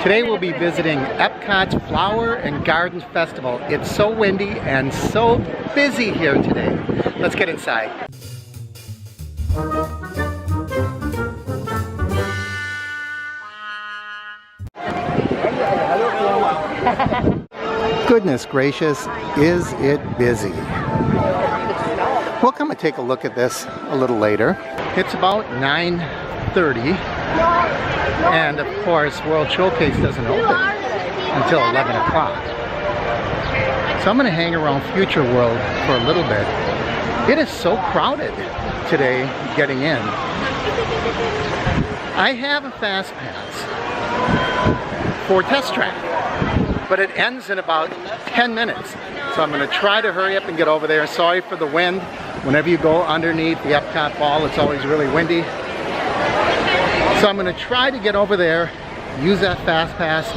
Today we'll be visiting Epcot's Flower and Garden Festival. It's so windy and so busy here today. Let's get inside. Goodness gracious, is it busy. We'll come and take a look at this a little later. It's about 9:30. And of course, World Showcase doesn't open until 11 o'clock. So I'm going to hang around Future World for a little bit. It is so crowded today getting in. I have a fast pass for Test Track, but it ends in about 10 minutes. So I'm going to try to hurry up and get over there. Sorry for the wind. Whenever you go underneath the Epcot ball, it's always really windy. So I'm going to try to get over there, use that fast pass.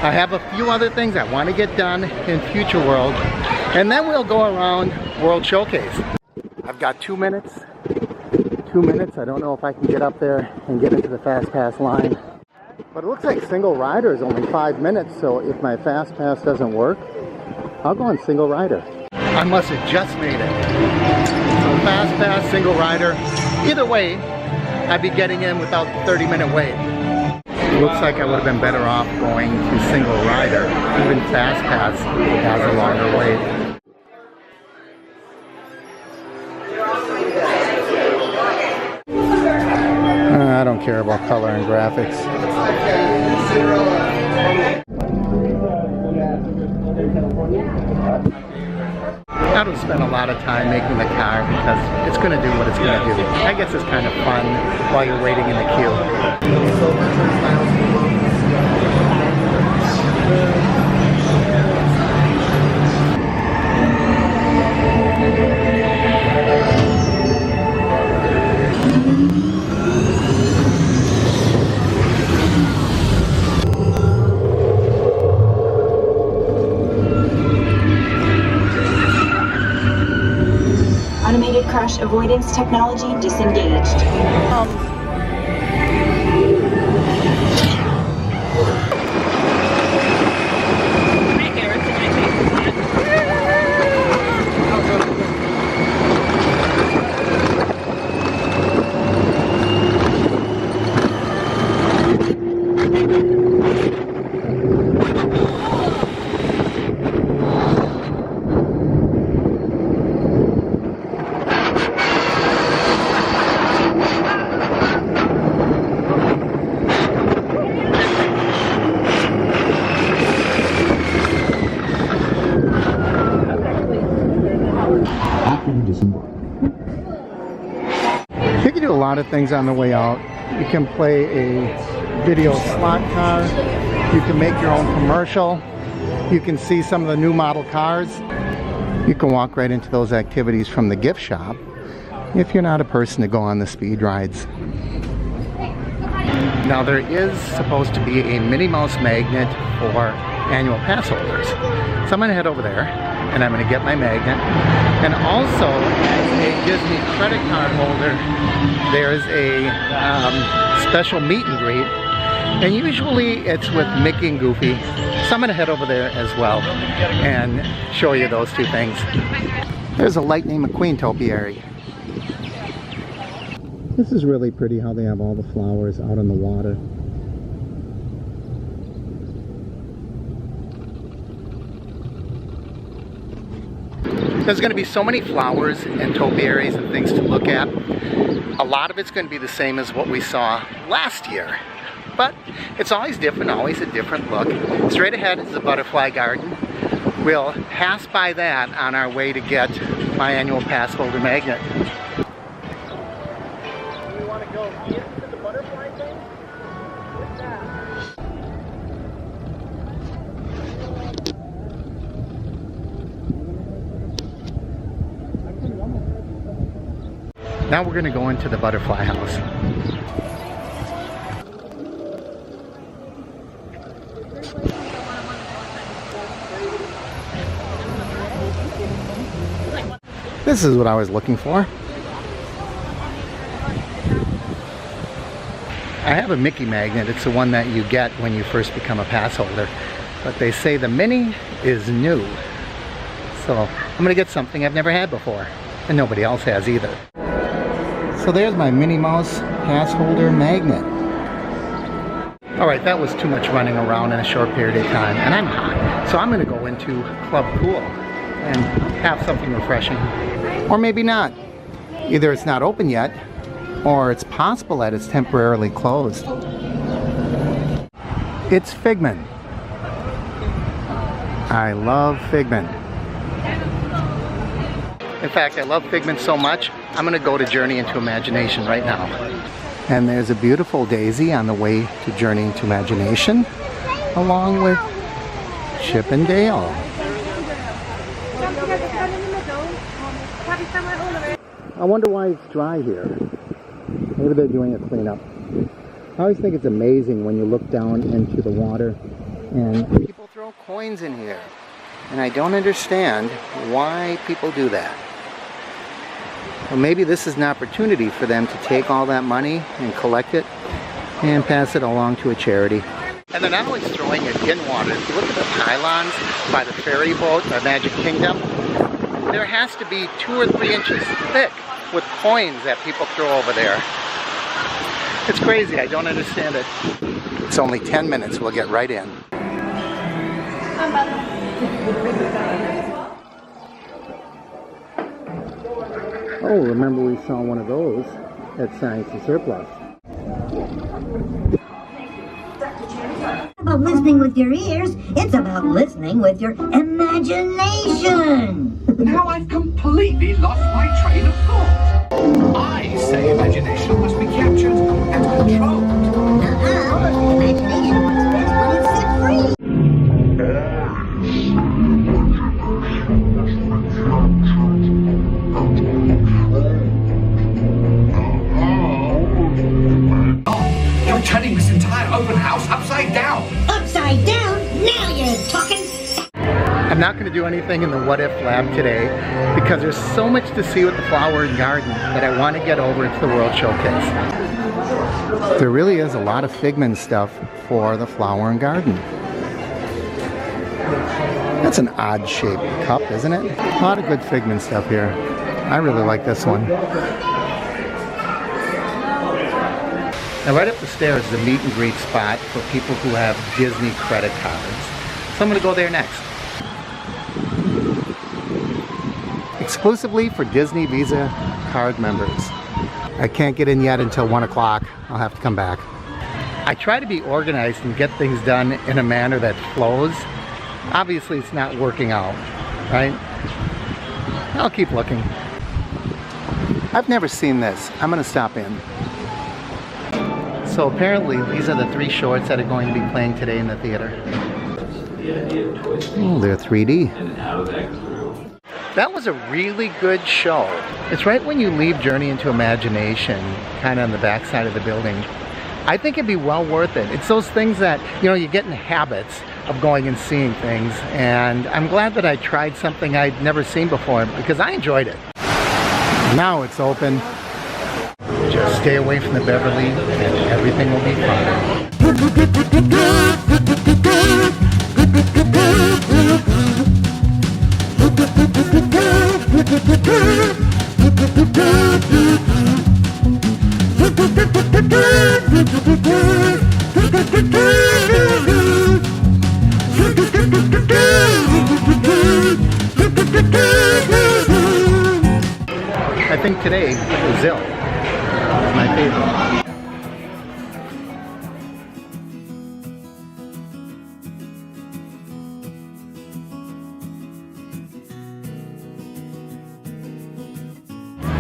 I have a few other things I want to get done in Future World, and then we'll go around World Showcase. I've got 2 minutes. 2 minutes. I don't know if I can get up there and get into the fast pass line. But it looks like single rider is only 5 minutes, so if my fast pass doesn't work, I'll go on single rider. I must have just made it. So fast pass, single rider. Either way, I'd be getting in without the 30-minute wait. It looks like I would have been better off going to single rider. Even fast pass has a longer wait. I don't care about color and graphics. I don't spend a lot of time making the car because it's going to do what it's going to do. I guess it's kind of fun while you're waiting in the queue. Automated crash avoidance technology disengaged. You can do a lot of things on the way out. You can play a video slot car. You can make your own commercial. You can see some of the new model cars. You can walk right into those activities from the gift shop if you're not a person to go on the speed rides. Now there is supposed to be a Minnie Mouse magnet for annual pass holders. So I'm going to head over there and I'm going to get my magnet. And also, as a Disney credit card holder, there's a special meet and greet. And usually it's with Mickey and Goofy. So I'm going to head over there as well and show you those two things. There's a Lightning McQueen topiary. This is really pretty how they have all the flowers out on the water. There's going to be so many flowers and topiaries and things to look at. A lot of it's going to be the same as what we saw last year. But it's always different, always a different look. Straight ahead is the butterfly garden. We'll pass by that on our way to get my annual pass holder magnet. You want to go into the butterfly thing? What's that? Now we're going to go into the butterfly house. This is what I was looking for. I I have a Mickey magnet. It's the one that you get when you first become a pass holder. But they say the Minnie is new. So I'm gonna get something I've never had before. And nobody else has either. So there's my Minnie Mouse pass holder magnet. Alright, that was too much running around in a short period of time. And I'm hot. So I'm gonna go into Club Cool and have something refreshing. Or maybe not. Either it's not open yet, or it's possible that it's temporarily closed. It's Figment. I love Figment. In fact, I love Figment so much, I'm gonna go to Journey into Imagination right now. And there's a beautiful daisy on the way to Journey into Imagination, along with Chip and Dale. I wonder why it's dry here. Maybe they're doing a cleanup. I always think it's amazing when you look down into the water and people throw coins in here. And I don't understand why people do that. Well, maybe this is an opportunity for them to take all that money and collect it and pass it along to a charity. And they're not always throwing it in water. If you look at the pylons by the ferry boat, the Magic Kingdom, there has to be 2 or 3 inches thick with coins that people throw over there. It's crazy, I don't understand it. It's only 10 minutes, we'll get right in. Oh, remember we saw one of those at Science and Surplus. About listening with your ears, it's about listening with your imagination. Now I've completely lost my train of thought. I say imagination must be captured and controlled. Imagination works best when it's set free. You're turning this entire open house upside down. Upside down? Now you're talking. I'm not going to do anything in the What If Lab today because there's so much to see with the Flower and Garden that I want to get over into the World Showcase. There really is a lot of Figment stuff for the Flower and Garden. That's an odd shaped cup, isn't it? A lot of good Figment stuff here. I really like this one. Now right up the stairs is a meet and greet spot for people who have Disney credit cards. So I'm going to go there next. Exclusively for Disney Visa card members. I can't get in yet until 1 o'clock. I'll have to come back. I try to be organized and get things done in a manner that flows. Obviously it's not working out, right? I'll keep looking. I've never seen this. I'm going to stop in. So apparently these are the 3 shorts that are going to be playing today in the theater. Oh, they're 3D. That was a really good show. It's right when you leave Journey into Imagination, kind of on the back side of the building. I think it'd be well worth it. It's those things that, you know, you get in habits of going and seeing things. And I'm glad that I tried something I'd never seen before because I enjoyed it. Now it's open. Just stay away from the Beverly and everything will be fine. I think today, Brazil is my favorite.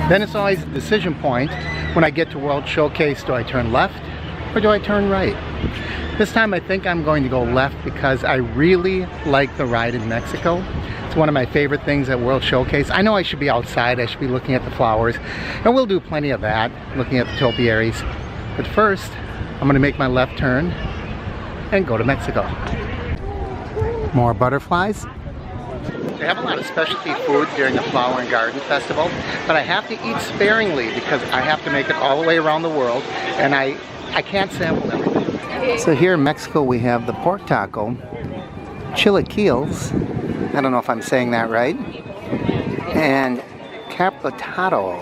Then it's always a decision point when I get to World Showcase. Do I turn left or do I turn right? This time I think I'm going to go left because I really like the ride in Mexico. It's one of my favorite things at World Showcase. I know I should be outside, I should be looking at the flowers, and we'll do plenty of that, looking at the topiaries. But first, I'm going to make my left turn and go to Mexico. More butterflies. They have a lot of specialty food during the Flower and Garden Festival, but I have to eat sparingly because I have to make it all the way around the world, and I I can't sample everything. So here in Mexico we have the pork taco, chilaquiles, I don't know if I'm saying that right, and capiratado,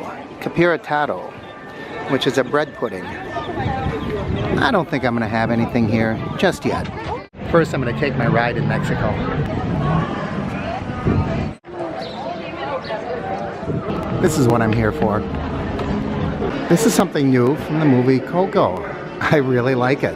which is a bread pudding. I don't think I'm going to have anything here just yet. First, I'm going to take my ride in Mexico. This is what I'm here for. This is something new from the movie Coco. I really like it.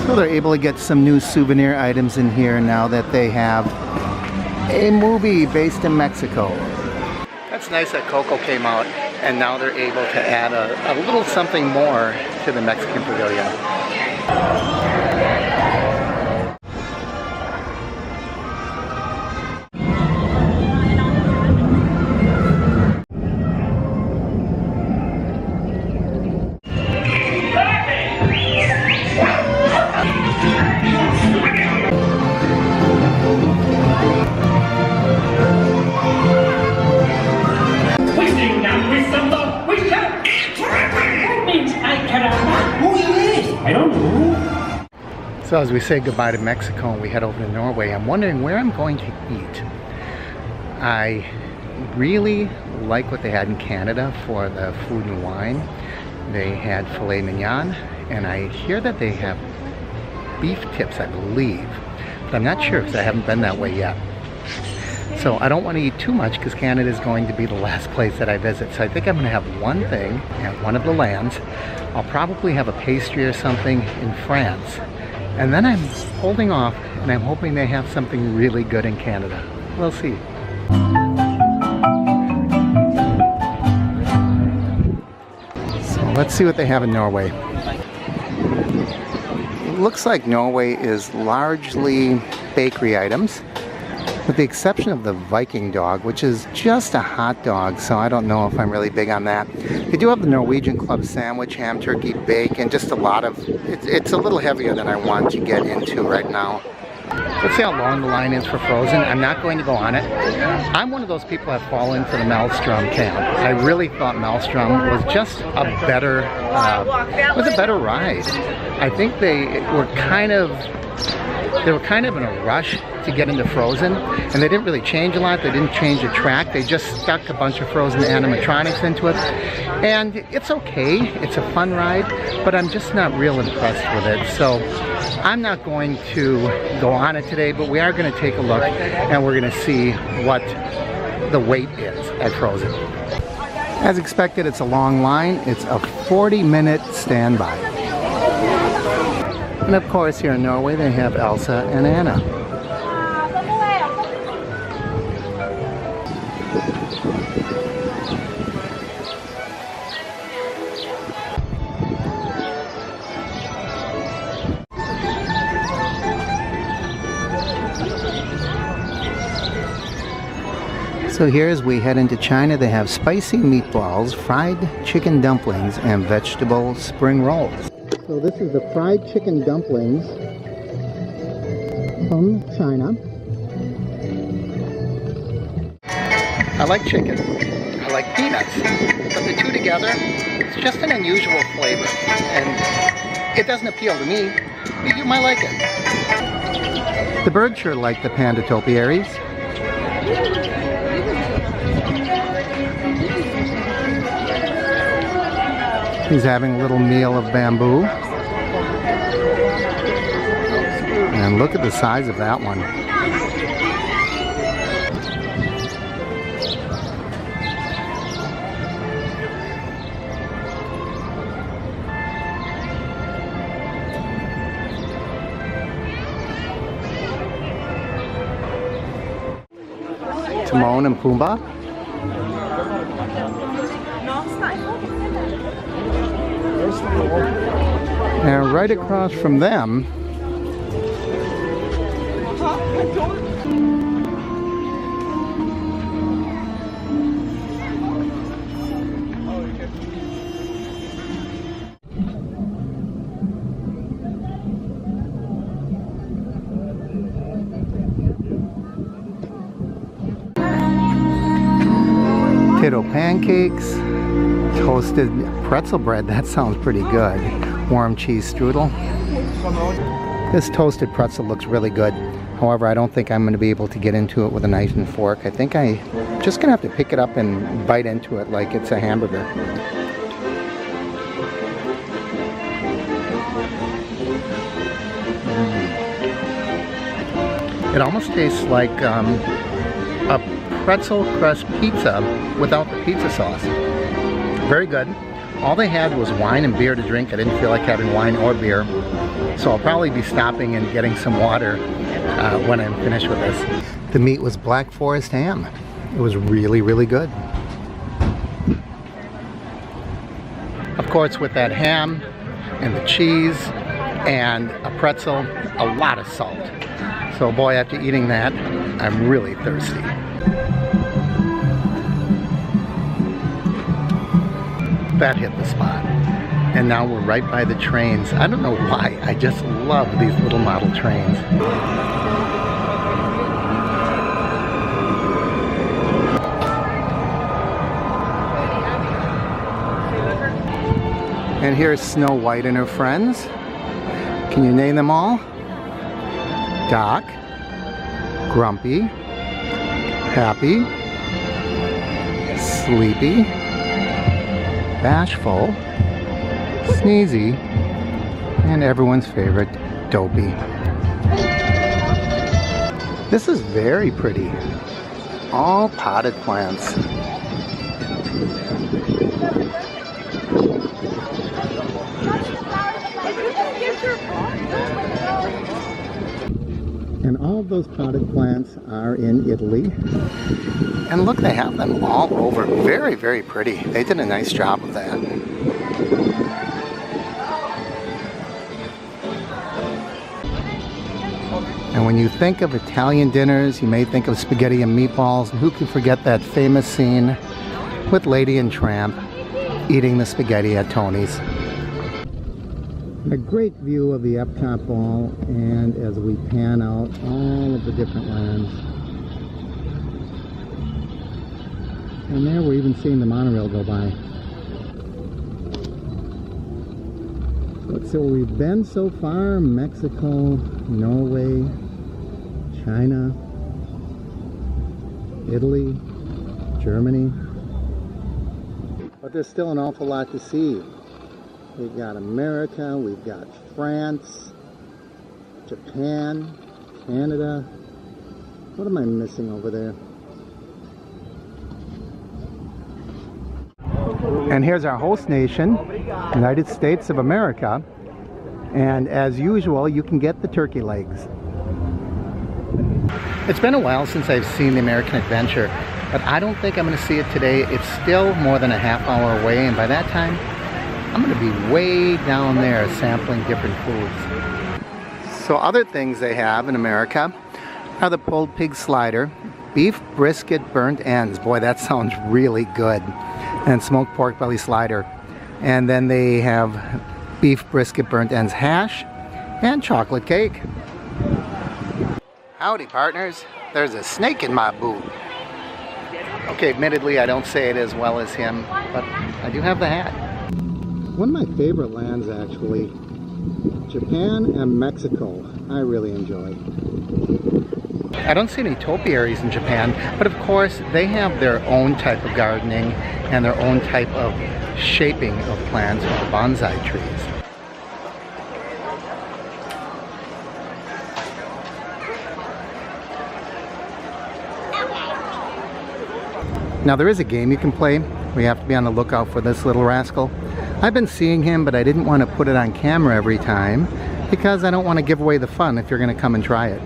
So they're able to get some new souvenir items in here now that they have a movie based in Mexico. That's nice that Coco came out and now they're able to add a little something more to the Mexican pavilion. So as we say goodbye to Mexico and we head over to Norway, I'm wondering where I'm going to eat. I really like what they had in Canada for the food and wine. They had filet mignon, and I hear that they have beef tips, I believe. But I'm not sure because I haven't been that way yet. So I don't want to eat too much because Canada is going to be the last place that I visit. So I think I'm going to have one thing at one of the lands. I'll probably have a pastry or something in France. And then I'm holding off and I'm hoping they have something really good in Canada. We'll see. So let's see what they have in Norway. It looks like Norway is largely bakery items, with the exception of the Viking dog, which is just a hot dog, so I don't know if I'm really big on that. They do have the Norwegian club sandwich, ham, turkey, bacon, just a lot of, it's a little heavier than I want to get into right now. Let's see how long the line is for Frozen. I'm not going to go on it. I'm one of those people that fall into the Maelstrom camp. I really thought Maelstrom was just a better, ride. I think they were kind of in a rush to get into Frozen, and they didn't really change a lot. They didn't change the track. They just stuck a bunch of Frozen animatronics into it, and it's okay. It's a fun ride, but I'm just not real impressed with it. So I'm not going to go on it today, but we are going to take a look, and we're going to see what the wait is at Frozen. As expected, it's a long line. It's a 40-minute standby. And of course, here in Norway, they have Elsa and Anna. So here as we head into China, they have spicy meatballs, fried chicken dumplings, and vegetable spring rolls. So this is the fried chicken dumplings from China. I like chicken. I like peanuts. But the two together, it's just an unusual flavor. And it doesn't appeal to me, but you might like it. The bird sure like the panda topiaries. He's having a little meal of bamboo. And look at the size of that one. Timon and Pumbaa. And right across from them potato pancakes, toasted pretzel bread, that sounds pretty good. Warm cheese strudel. This toasted pretzel looks really good. However, I don't think I'm going to be able to get into it with a knife and fork. I think I'm just going to have to pick it up and bite into it like it's a hamburger. It almost tastes like a pretzel crust pizza without the pizza sauce. Very good. All they had was wine and beer to drink. I didn't feel like having wine or beer. So I'll probably be stopping and getting some water when I'm finished with this. The meat was Black Forest ham. It was really, really good. Of course, with that ham and the cheese and a pretzel, a lot of salt. So boy, after eating that, I'm really thirsty. That hit the spot. And now we're right by the trains. I don't know why, I just love these little model trains. And here's Snow White and her friends. Can you name them all? Doc, Grumpy, Happy, Sleepy, Bashful, Sneezy, and everyone's favorite, Dopey. This is very pretty. All potted plants. And all of those potted plants are in Italy. And look, they have them all over. Very, very pretty. They did a nice job of that. And when you think of Italian dinners, you may think of spaghetti and meatballs. And who can forget that famous scene with Lady and Tramp eating the spaghetti at Tony's? A great view of the Epcot ball, and as we pan out all of the different lands. And there we're even seeing the monorail go by. So we've been so far: Mexico, Norway, China, Italy, Germany. But there's still an awful lot to see. We've got America, we've got France, Japan, Canada. What am I missing over there? And here's our host nation, United States of America. And as usual, you can get the turkey legs. It's been a while since I've seen the American Adventure, but I don't think I'm going to see it today. It's still more than a half hour away, and by that time, I'm going to be way down there sampling different foods. So other things they have in America are the pulled pig slider, beef brisket burnt ends. Boy, that sounds really good. And smoked pork belly slider. And then they have beef brisket burnt ends hash and chocolate cake. Howdy, partners. There's a snake in my boot. Okay, admittedly, I don't say it as well as him, but I do have the hat. One of my favorite lands, actually, Japan and Mexico, I really enjoy. I don't see any topiaries in Japan, but of course they have their own type of gardening and their own type of shaping of plants with the bonsai trees. Now there is a game you can play. We have to be on the lookout for this little rascal. I've been seeing him, but I didn't want to put it on camera every time because I don't want to give away the fun if you're going to come and try it.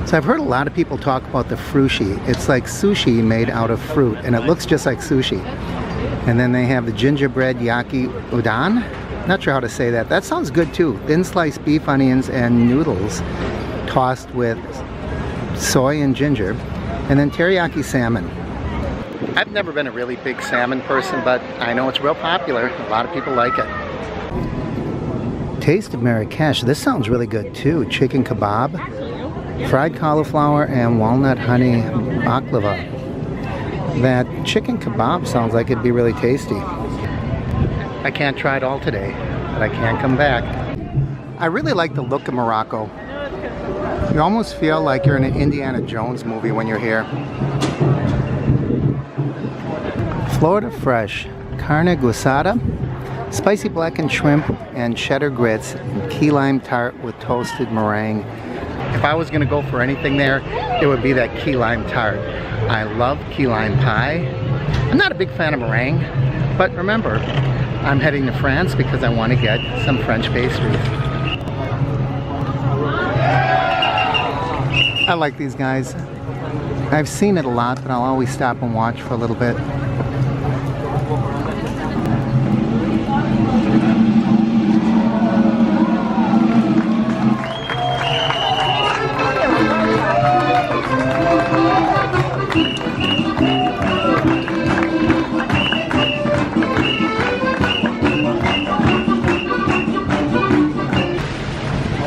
So I've heard a lot of people talk about the frushi. It's like sushi made out of fruit, and it looks just like sushi. And then they have the gingerbread yaki udon. Not sure how to say that. That sounds good too. Thin sliced beef, onions, and noodles tossed with soy and ginger. And then teriyaki salmon. I've never been a really big salmon person, but I know it's real popular. A lot of people like it. Taste of Marrakesh. This sounds really good too. Chicken kebab, fried cauliflower, and walnut honey baklava. That chicken kebab sounds like it'd be really tasty. I can't try it all today, but I can come back. I really like the look of Morocco. You almost feel like you're in an Indiana Jones movie when you're here. Florida Fresh, carne guisada, spicy blackened shrimp and cheddar grits, and key lime tart with toasted meringue. If I was going to go for anything there, it would be that key lime tart. I love key lime pie. I'm not a big fan of meringue, but remember, I'm heading to France because I want to get some French pastries. I like these guys. I've seen it a lot, but I'll always stop and watch for a little bit.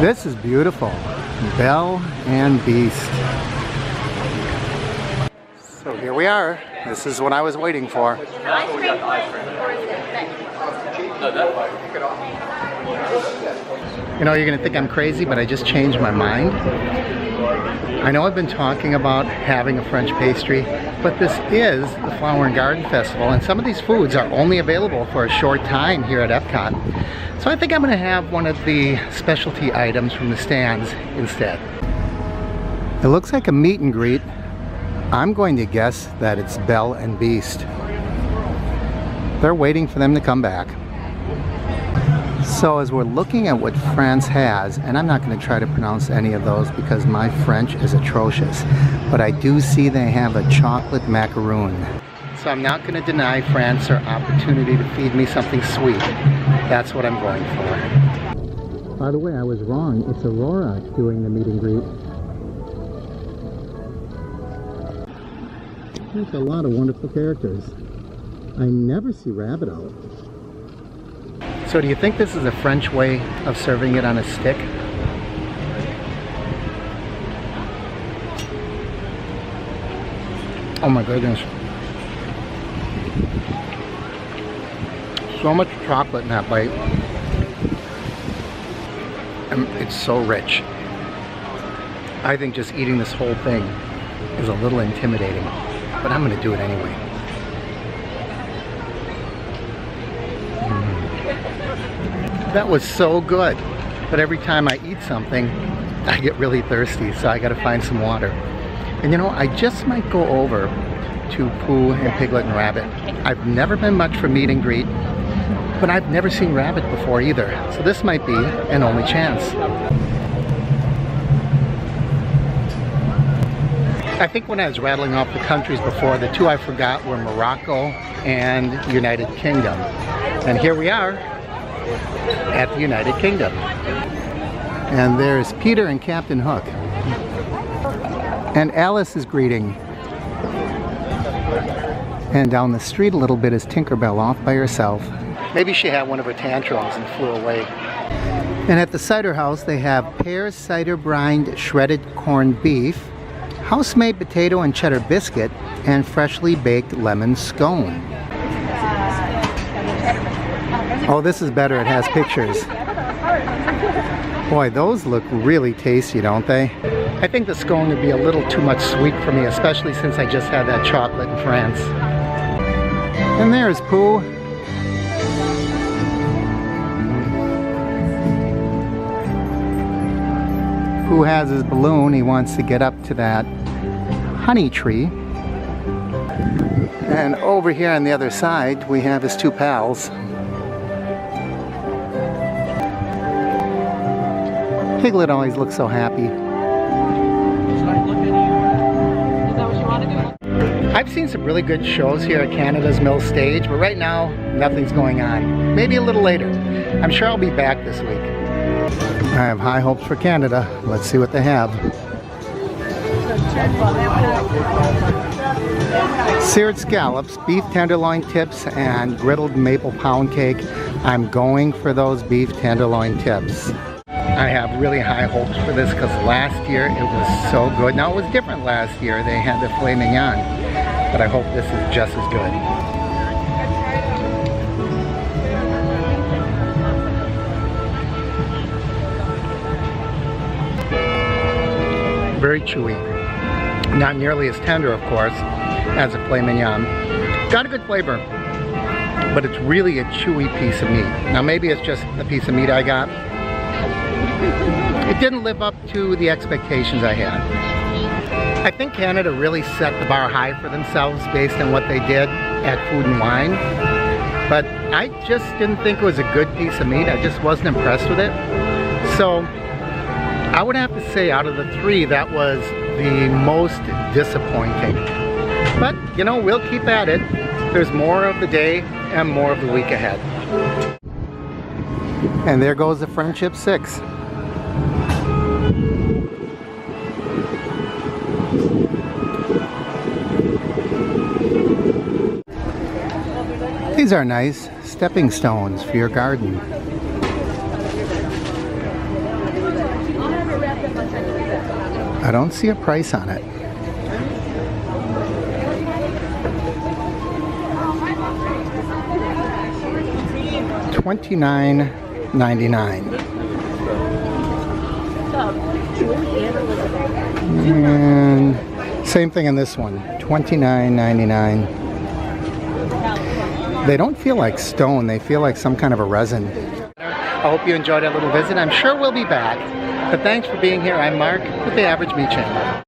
This is beautiful. Belle and Beast. So here we are. This is what I was waiting for. You know, you're gonna think I'm crazy, but I just changed my mind. I know I've been talking about having a French pastry, but this is the Flower and Garden Festival, and some of these foods are only available for a short time here at Epcot. So I think I'm gonna have one of the specialty items from the stands instead. It looks like a meet and greet. I'm going to guess that it's Belle and Beast. They're waiting for them to come back. So as we're looking at what France has, and I'm not going to try to pronounce any of those because my French is atrocious, but I do see they have a chocolate macaroon. So I'm not going to deny France their opportunity to feed me something sweet. That's what I'm going for. By the way, I was wrong. It's Aurora doing the meet and greet. There's a lot of wonderful characters. I never see rabbit out. So do you think this is a French way of serving it on a stick? Oh my goodness. So much chocolate in that bite. And it's so rich. I think just eating this whole thing is a little intimidating, but I'm going to do it anyway. That was so good, but every time I eat something, I get really thirsty, so I gotta find some water. And you know, I just might go over to Pooh and Piglet and Rabbit. I've never been much for meet and greet, but I've never seen Rabbit before either, so this might be an only chance. I think when I was rattling off the countries before, the two I forgot were Morocco and United Kingdom. And here we are at the United Kingdom. And there's Peter and Captain Hook. And Alice is greeting. And down the street a little bit is Tinkerbell off by herself. Maybe she had one of her tantrums and flew away. And at the cider house they have pear cider brined shredded corned beef, house-made potato and cheddar biscuit, and freshly baked lemon scone. Oh, this is better. It has pictures. Boy, those look really tasty, don't they? I think the scone would be a little too much sweet for me, especially since I just had that chocolate in France. And there's Pooh. Pooh has his balloon. He wants to get up to that honey tree. And over here on the other side, we have his two pals. Piglet always looks so happy. I've seen some really good shows here at Canada's Mill Stage, but right now, nothing's going on. Maybe a little later. I'm sure I'll be back this week. I have high hopes for Canada. Let's see what they have. Seared scallops, beef tenderloin tips, and griddled maple pound cake. I'm going for those beef tenderloin tips. I have really high hopes for this because last year it was so good. Now it was different last year. They had the filet mignon. but I hope this is just as good. Very chewy. Not nearly as tender, of course, as a filet mignon. Got a good flavor, but it's really a chewy piece of meat. Now maybe it's just the piece of meat I got. It didn't live up to the expectations I had. I think Canada really set the bar high for themselves based on what they did at Food and Wine. But I just didn't think it was a good piece of meat. I just wasn't impressed with it. So I would have to say out of the three, that was the most disappointing. But, you know, we'll keep at it. There's more of the day and more of the week ahead. And there goes the Friendship 6. These are nice stepping stones for your garden. I don't see a price on it. $29.99. And same thing in this one, $29.99. They don't feel like stone, they feel like some kind of a resin. I hope you enjoyed our little visit. I'm sure we'll be back. But thanks for being here. I'm Mark with the Average Meat Channel.